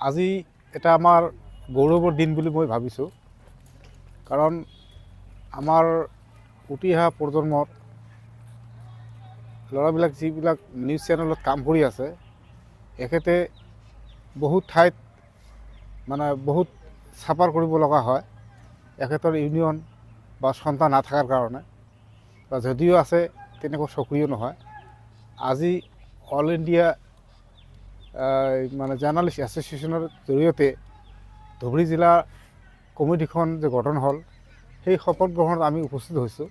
আজি এটা আমাৰ গৌৰৱৰ দিন বুলি মই ভাবিছোঁ। কাৰণ আমাৰ উঠি অহা প্ৰজন্মত ল'ৰাবিলাক যিবিলাক নিউজ চেনেলত কাম কৰি আছে, এখেতে বহুত ঠাইত বহুত চাপাৰ কৰিব লগা হয় এখেতৰ ইউনিয়ন বা সন্তান নাথাকাৰ কাৰণে, বা যদিও আছে তেনেকৈ সক্ৰিয় নহয়। আজি অল ইণ্ডিয়া জাৰ্ণালিষ্ট এছ'চিয়েশ্যনৰ জৰিয়তে ধুবুৰী জিলা কমিটিখন যে গঠন হ'ল, সেই শপত গ্ৰহণত আমি উপস্থিত হৈছোঁ।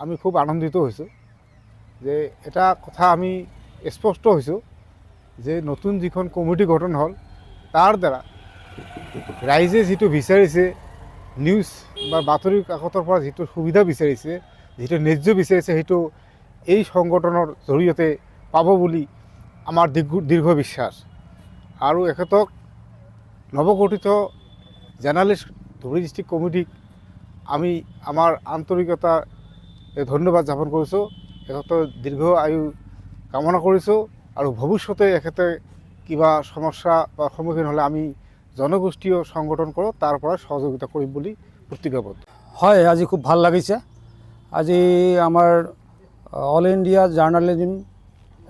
আমি খুব আনন্দিত হৈছোঁ যে এটা কথা আমি স্পষ্ট হৈছোঁ যে নতুন যিখন কমিটি গঠন হ'ল, তাৰ দ্বাৰা ৰাইজে যিটো বিচাৰিছে, নিউজ বা বাতৰি কাকতৰ পৰা যিটো সুবিধা বিচাৰিছে, যিটো ন্যায্য বিচাৰিছে, সেইটো এই সংগঠনৰ জৰিয়তে পাব বুলি আমাৰ দীৰ্ঘ বিশ্বাস। আৰু এখেতক নৱগঠিত জাৰ্ণালিষ্ট ধুবুৰী ডিষ্ট্ৰিক্ট কমিটিক আমি আমাৰ আন্তৰিকতা ধন্যবাদ জ্ঞাপন কৰিছোঁ। এখেতৰ দীৰ্ঘ আয়ু কামনা কৰিছোঁ আৰু ভৱিষ্যতে এখেতে কিবা সমস্যা বা সন্মুখীন হ'লে আমি জনগোষ্ঠীয় সংগঠন কৰোঁ, তাৰ পৰা সহযোগিতা কৰিম বুলি প্ৰতিজ্ঞাবদ্ধ। হয়, আজি খুব ভাল লাগিছে। আজি আমাৰ অল ইণ্ডিয়া জাৰ্ণালিজম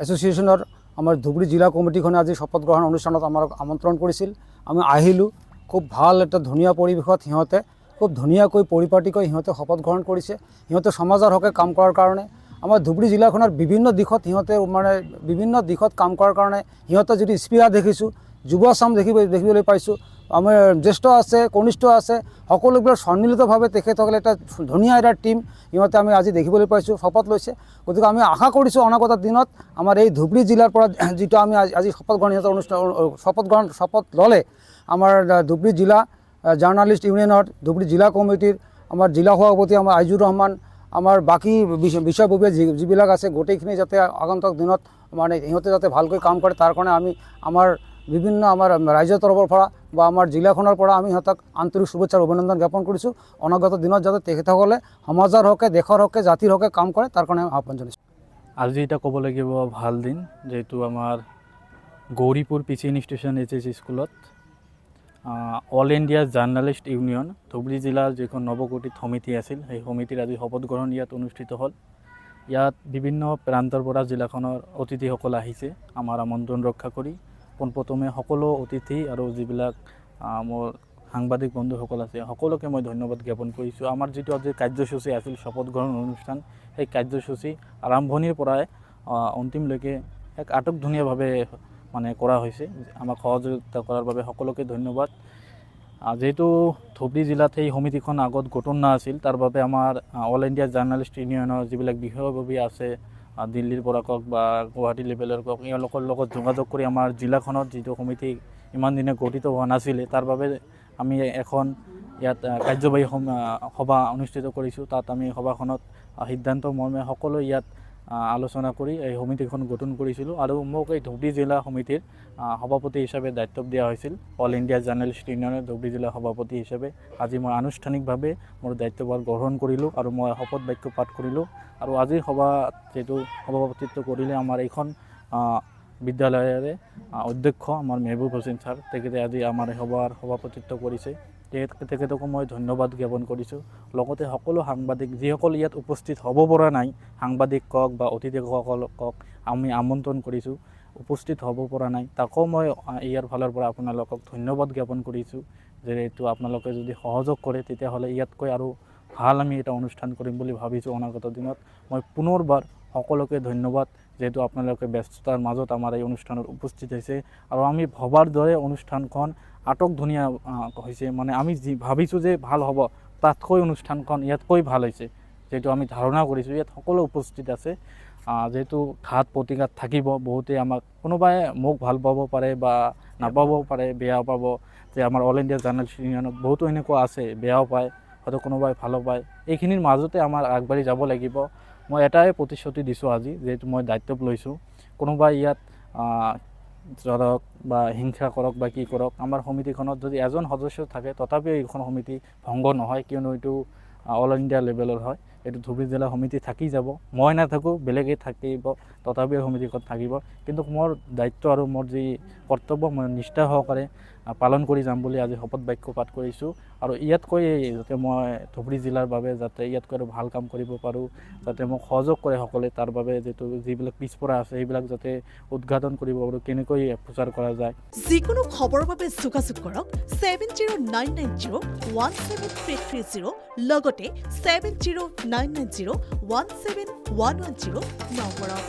এছ'চিয়েশ্যনৰ আমাৰ ধুবুৰী জিলা কমিটিখনে আজি শপত গ্ৰহণ অনুষ্ঠানত আমাক আমন্ত্ৰণ কৰিছিল। আমি আহিলোঁ। খুব ভাল এটা ধুনীয়া পৰিৱেশত সিহঁতে খুব ধুনীয়াকৈ পৰিপাটিকৈ সিহঁতে শপত গ্ৰহণ কৰিছে। সিহঁতে সমাজৰ হকে কাম কৰাৰ কাৰণে, আমাৰ ধুবুৰী জিলাখনৰ বিভিন্ন দিশত সিহঁতে বিভিন্ন দিশত কাম কৰাৰ কাৰণে সিহঁতে যদি স্পৃহা দেখিছোঁ, যুৱচাম দেখিবলৈ পাইছোঁ। আমাৰ জ্যেষ্ঠ আছে, কনিষ্ঠ আছে, সকলোবিলাক সন্মিলিতভাৱে তেখেতসকলে এটা ধুনীয়া এটা টীম সিহঁতে আমি আজি দেখিবলৈ পাইছোঁ, শপত লৈছে। গতিকে আমি আশা কৰিছোঁ অনাগত দিনত আমাৰ এই ধুবুৰী জিলাৰ পৰা যিটো আমি আজি শপত গ্ৰহণ শপত ল'লে আমাৰ ধুবুৰী জিলা জাৰ্ণালিষ্ট ইউনিয়নৰ ধুবুৰী জিলা কমিটিৰ আমাৰ জিলা সভাপতি আমাৰ আইজুৰ ৰহমান, আমাৰ বাকী বিষয়ববীয়া যিবিলাক আছে, গোটেইখিনি যাতে আগন্তুক দিনত সিহঁতে যাতে ভালকৈ কাম কৰে, তাৰ কাৰণে আমি আমাৰ বিভিন্ন আমাৰ ৰাইজৰ তৰফৰ পৰা বা আমাৰ জিলাখনৰ পৰা আমি সিহঁতক আন্তৰিক শুভেচ্ছা অভিনন্দন জ্ঞাপন কৰিছোঁ। অনাগত দিনত যাতে তেখেতসকলে সমাজৰ হকে, দেশৰ হকে, জাতিৰ হকে কাম কৰে, তাৰ কাৰণে আমি আহ্বান জনাইছোঁ। আজি এটা ক'ব লাগিব ভাল দিন, যিহেতু আমাৰ গৌৰীপুৰ পিচি ইনষ্টিটিউশ্যন এইচ স্কুলত all India journalist union Dhubri জিলাৰ যিখন নৱগঠিত সমিতি আছিল, সেই সমিতিৰ আজি শপত গ্ৰহণ ইয়াত অনুষ্ঠিত হ'ল। ইয়াত বিভিন্ন প্ৰান্তৰ পৰা জিলাখনৰ অতিথিসকল আহিছে আমাৰ আমন্ত্ৰণ ৰক্ষা কৰি। পোনপ্ৰথমে সকলো অতিথি আৰু যিবিলাক মোৰ সাংবাদিক বন্ধুসকল আছে, সকলোকে মই ধন্যবাদ জ্ঞাপন কৰিছোঁ। আমাৰ যিটো আজি কাৰ্যসূচী আছিল শপত গ্ৰহণ অনুষ্ঠান, সেই কাৰ্যসূচী আৰম্ভণিৰ পৰাই অন্তিমলৈকে এক আটকধুনীয়াভাৱে কৰা হৈছে। আমাক সহযোগিতা কৰাৰ বাবে সকলোকে ধন্যবাদ। যিহেতু ধুবুৰী জিলাত সেই সমিতিখন আগত গঠন নাছিল, তাৰ বাবে আমাৰ অল ইণ্ডিয়া জাৰ্ণালিষ্ট ইউনিয়নৰ যিবিলাক বিষয়ববীয়া আছে, দিল্লীৰ পৰা কওক বা গুৱাহাটী লেভেলৰ কওক, এওঁলোকৰ লগত যোগাযোগ কৰি আমাৰ জিলাখনত যিটো সমিতি ইমান দিনে গঠিত হোৱা নাছিলে, তাৰ বাবে আমি এখন ইয়াত কাৰ্যবাহী সভা অনুষ্ঠিত কৰিছোঁ। তাত আমি সভাখনত সিদ্ধান্ত মৰ্মে সকলো ইয়াত আলোচনা কৰি এই সমিতিখন গঠন কৰিছিলোঁ আৰু মোক এই ধুবুৰী জিলা সমিতিৰ সভাপতি হিচাপে দায়িত্ব দিয়া হৈছিল। অল ইণ্ডিয়া জাৰ্ণালিষ্ট ইউনিয়নৰ ধুবুৰী জিলা সভাপতি হিচাপে আজি মই আনুষ্ঠানিকভাৱে মোৰ দায়িত্বভাৰ গ্ৰহণ কৰিলোঁ আৰু মই শপত বাক্য পাঠ কৰিলোঁ। আৰু আজিৰ সভা যিহেতু সভাপতিত্ব কৰিলে আমাৰ এইখন বিদ্যালয়ৰে অধ্যক্ষ আমাৰ মেহবুব হুছেইন ছাৰ, তেখেতে আজি আমাৰ এই সভাৰ সভাপতিত্ব কৰিছে। তেখেতকো মই ধন্যবাদ জ্ঞাপন কৰিছোঁ। লগতে সকলো সাংবাদিক যিসকল ইয়াত উপস্থিত হ'ব পৰা নাই, সাংবাদিক কওক বা অতিথিসকল কওক, আমি আমন্ত্ৰণ কৰিছোঁ, উপস্থিত হ'ব পৰা নাই, তাকো মই ইয়াৰ ফালৰ পৰা আপোনালোকক ধন্যবাদ জ্ঞাপন কৰিছোঁ। যিহেতু আপোনালোকে যদি সহযোগ কৰে, তেতিয়াহ'লে ইয়াতকৈ আৰু ভাল আমি এটা অনুষ্ঠান কৰিম বুলি ভাবিছোঁ অনাগত দিনত। মই পুনৰবাৰ সকলোকে ধন্যবাদ, যিহেতু আপোনালোকে ব্যস্ততাৰ মাজত আমাৰ এই অনুষ্ঠানত উপস্থিত হৈছে আৰু আমি ভবাৰ দৰে অনুষ্ঠানখন আটকধুনীয়া হৈছে। আমি যি ভাবিছোঁ যে ভাল হ'ব, তাতকৈ অনুষ্ঠানখন ইয়াতকৈ ভাল হৈছে। যিহেতু আমি ধাৰণা কৰিছোঁ ইয়াত সকলো উপস্থিত আছে। যিহেতু ঘাত প্ৰতিঘাত থাকিব, বহুতেই কোনোবাই মোক ভাল পাব পাৰে বা নাপাব পাৰে, বেয়া পাব, যে আমাৰ অল ইণ্ডিয়া জাৰ্ণালিষ্ট ইউনিয়নত বহুতো এনেকুৱা আছে বেয়াও পায়, হয়তো কোনোবাই ভালো পায়। এইখিনিৰ মাজতে আমাৰ আগবাঢ়ি যাব লাগিব। মই এটাই প্ৰতিশ্ৰুতি দিছোঁ আজি, যিহেতু মই দায়িত্ব লৈছোঁ। কোনোবাই ইয়াত ধৰক বা হিংসা কৰক বা কি কৰক, আমাৰ সমিতিখনত যদি এজন সদস্য থাকে, তথাপিও এইখন সমিতি ভংগ নহয়, কিয়নো এইটো অল ইণ্ডিয়া লেভেলৰ হয়। এইটো ধুবুৰী জিলা সমিতি থাকি যাব। মই নাথাকোঁ, বেলেগে থাকিব, তথাপিও সমিতিখন থাকিব। কিন্তু মোৰ দায়িত্ব আৰু মোৰ যি কৰ্তব্য মই নিষ্ঠা সহকাৰে পালন কৰি যাম বুলি আজি শপত বাক্য পাঠ কৰিছোঁ। আৰু ইয়াতকৈ যাতে মই ধুবুৰী জিলাৰ বাবে যাতে ইয়াতকৈ আৰু ভাল কাম কৰিব পাৰোঁ, যাতে মোক সহযোগ কৰে সকলোৱে, তাৰ বাবে যিবিলাক পিছপৰা আছে সেইবিলাক যাতে উদ্ঘাটন কৰিব পাৰোঁ, কেনেকৈ প্ৰচাৰ কৰা যায়। যিকোনো খবৰৰ বাবে যোগাযোগ কৰক 7099017330 লগতে 7099017110 নম্বৰত।